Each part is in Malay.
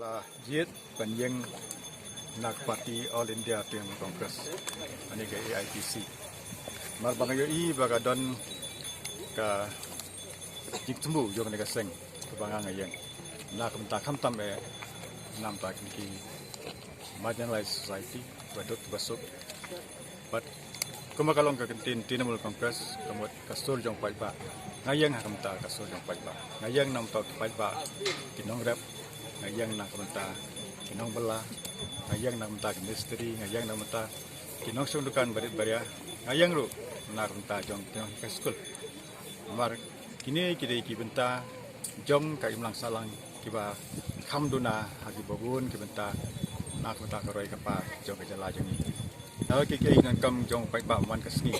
adalah JIT Penyeng Nak Parti All India Tim Kongres ini ke AIPC. Mar bangayoi bagadon ka jik tumbu jong nega seng kebangang ayeng. Nak mentak hamtam nam tak ki marginalized society badut basuk. But kumakalong ka tinamul Kongres kamot kasur jong paiba. Ngayang hakamta kasur jong paiba. Ngayang nam tok paiba kinong rep. Ngayang nak mentak kinong bela. Ngayang nak mentak industri. Ngayang nak mentak kinong sundukan barit baria. Ngayang ru nak mentak jong kinong ke school. Mar kini kita iki benta jom ka imlang salang kiba khamduna hagi babun ki benta nak mentak karoi kapa jong ke jala jong ni. Kalau kita ingin kam jong paiba man kasni.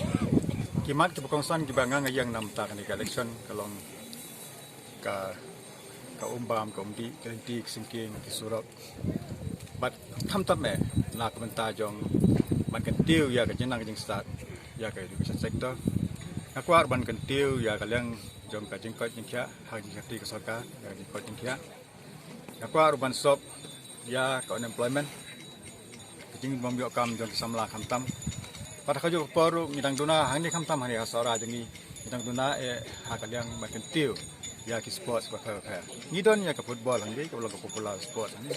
Kimat ki bokongsan ki banga ngayang nam mentak ni election kalong ka umbam ka umdi kenti singking ki surat bat tham tam me nak mentak jong man kentiu ya ka jenang jing start ya ka education sector akwar ban kentiu ya ka leng jong ka jingkot jingkya hagi hati ka soka ya jingkot jingkya akwar ban sop ya ka unemployment jing bom yo kam jong samla khamtam pada kaju poru midang duna hang ni khamtam hani asara jengi midang duna ha ka leng ban kentiu ya ki sports ba kha ngidon ya ka football hangi ka ka popular sports hangi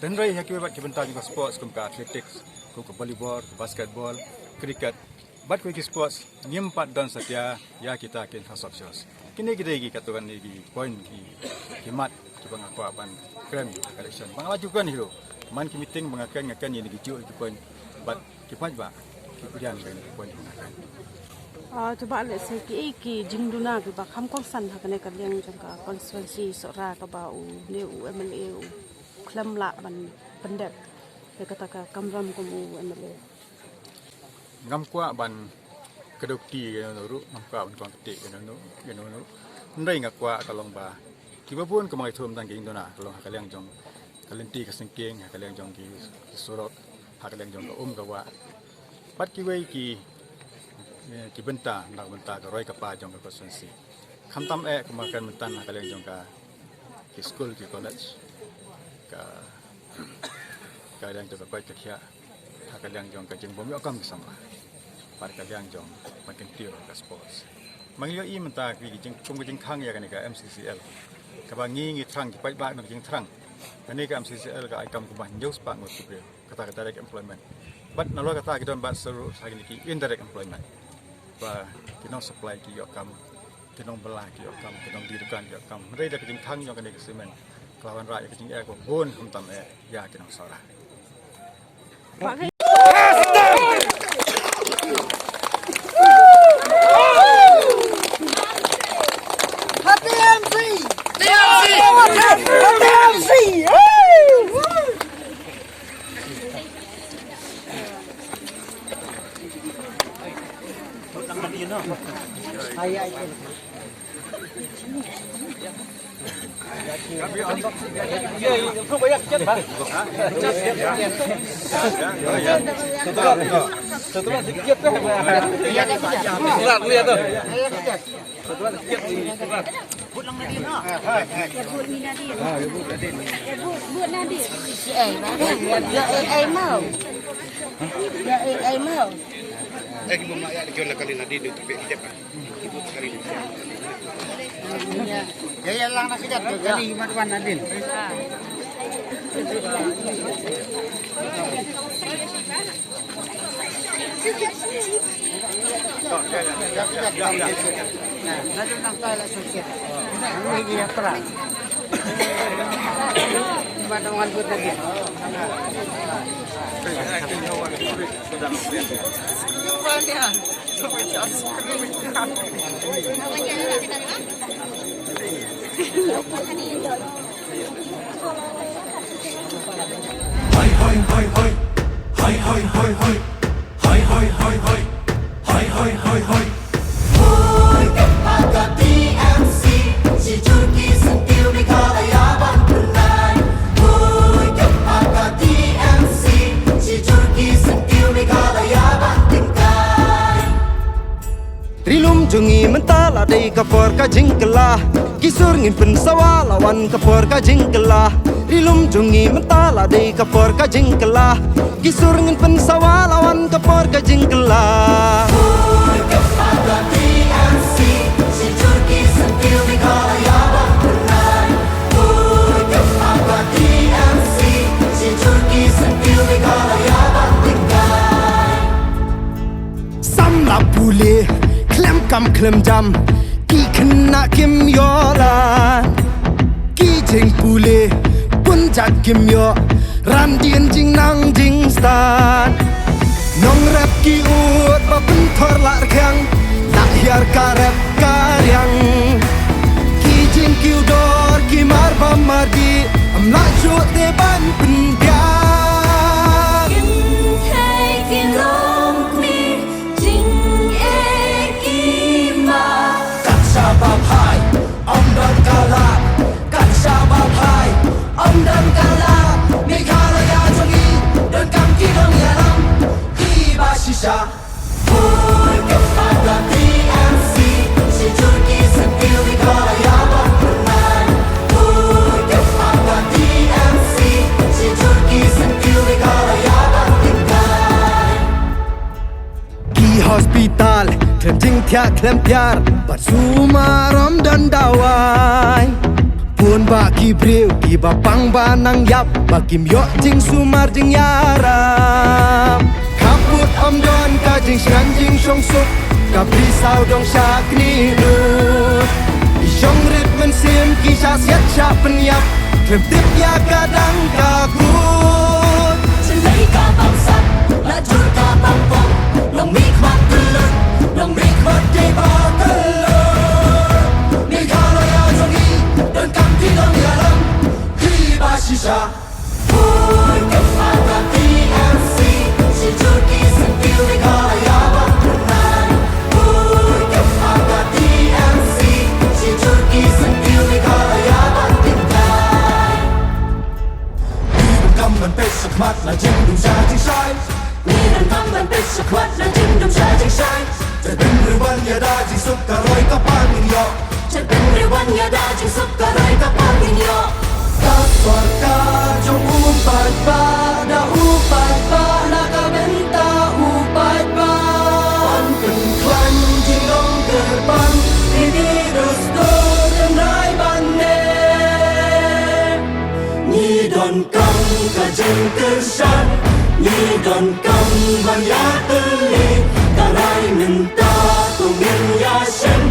dan rai hakki bat ki benta juga sports kum ka athletics kum ka volleyball basketball cricket bat ko ki sports nyempat dan satya ya kita kin hasap sos kini kita gi katuan ni gi point ki mat ki bang aku ban krem collection bang laju kan hero man ki meeting mengakan ngakan ni gi ju ki point bat ki paj ba ki pujan kan point mengakan coba lihat saya ki jingduna ki ba kham kong san ha kane ka leng jangka constituency sora ka ba u ne u MLA u klam la ban pendek de kata ka kamram ko u MLA ngam kwa ban kedokti ke no ru ngam kwa ban kong ketik ke no ndai ngakwa kalong ba ki ba pun kemai thum tang ki indona kalong ha kaleng jong kalenti ka singking ha kaleng jong ki surot ha kaleng jong ka wa pat ki wei ki benta nak benta ka roi ka pa jong ka constituency khamtam kemakan mentan ha kaleng jong ka ki school ki college ka yang tu ka kya ha kaleng jong ka jing bom yo kam sama par kaleng jong makin tiu ka sports mangyo i menta ki jing kum jing khang ya ka MCCL ka ba ngi trang ki pai ba no jing trang ani ka MCCL ka ikam ku ban news pa ngot ki kata direct employment but nalo kata ki don ba seru sagi ki indirect employment ba kinong supply ki yo kam kinong bela ki yo kam kinong didukan yo kam mrei da jing khang yo ka ni semen kelawan rakyat jing ko bon humtam ya kinong sora Setelah sedikit tu, lihat tu. Setelah sedikit put lang nadin ha. Put ni nadin. Put nadin. Mau. Mau. Kita nak ya kita nak kali nadin itu pekejap. Ibu sekali. Ya lang nak kejap kali matuan nadin. Nanti nak kala sosial. Ini dia perang. Batangan buat lagi. Trilum jungi mentala dei ka kapor ka jingkala kisur ngin pen sawala wan kapor ka jingkala rilum jungi mentala de kapor ka jingkala kisur ngin pen sawala wan kapor ka jingkala kepada TMC si Turki sentil di Kalayaban benar kepada TMC si Turki sentil di Kalayaban tinggal samla pule klem kam klem jam ki khna kim yola ki jing pule pun jak kim yo ran dien jing nang jing stan nong rap ki ut ba pen thor la khang la hiar ka rap karyang ki jing ki dor ki mar ba mar di am la chu te ban pen bia kim thay kim long mi jing e ki ma kat sa ba hai om dan kala kat sa ba hai om dan kala mi kala ya jongi dan kam ki dong ya lam ki ba shisha kepada TMC si Turki sentil di Kalayaban benar kepada TMC si Turki sentil di Kalayaban tinggal ki hospital klem jing thya klem pyar bat sumarom dan dawai pun ba ki breu ki ba pang ba nang yap ba kim yo jing sumar jing yaram kaput om don ka jing shan jing shong suk ka pisau dong sha kni lu i shong rit men sim ki sha siat sha pen yap klem tip ya kadang ka kutฉันเลยกาบังสักและจุดกาบังปองลงมีความกลืนลงมีความเจ็บปวด mi kala ya jongi dan kam ki dong ya lam ki ba shisha kepada TMC si Turki sentil di Kalayaban benar kepada TMC si Turki sentil di Kalayaban tinggal kam ban pe sak mat la jing dum sha jing sai ni dan kamban pes sekwat dan jindum sajing saiจะเป็นหรือวันยาดาจิสุกกะรอยกะปานมินยอ ฉันเป็นเรวันยาดาจึงสุกกะไรกับปาวิญญา ka swar ka jong upat pa da upat pa na ka benta upat pa pan pen klan jing dong ke pan ini dos do dan rai ban ne ni don kam ka jeng tersan ni don kam ban ya teli ka rai minta tu min ya shen